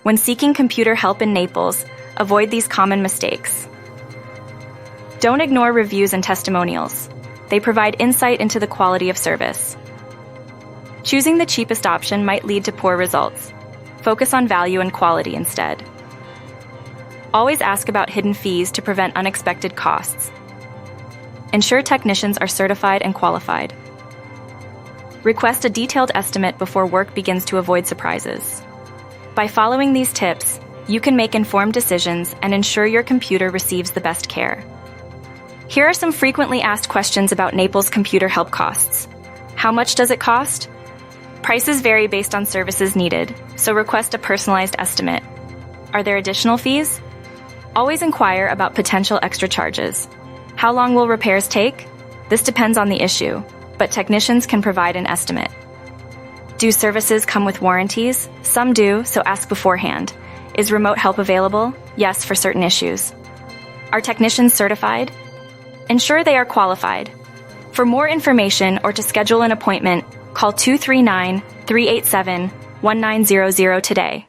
When seeking computer help in Naples, avoid these common mistakes. Don't ignore reviews and testimonials. They provide insight into the quality of service. Choosing the cheapest option might lead to poor results. Focus on value and quality instead. Always ask about hidden fees to prevent unexpected costs. Ensure technicians are certified and qualified. Request a detailed estimate before work begins to avoid surprises. By following these tips, you can make informed decisions and ensure your computer receives the best care. Here are some frequently asked questions about Naples Computer Help Costs. How much does it cost? Prices vary based on services needed, so request a personalized estimate. Are there additional fees? Always inquire about potential extra charges. How long will repairs take? This depends on the issue, but technicians can provide an estimate. Do services come with warranties? Some do, so ask beforehand. Is remote help available? Yes, for certain issues. Are technicians certified? Ensure they are qualified. For more information or to schedule an appointment, call 239-387-1900 today.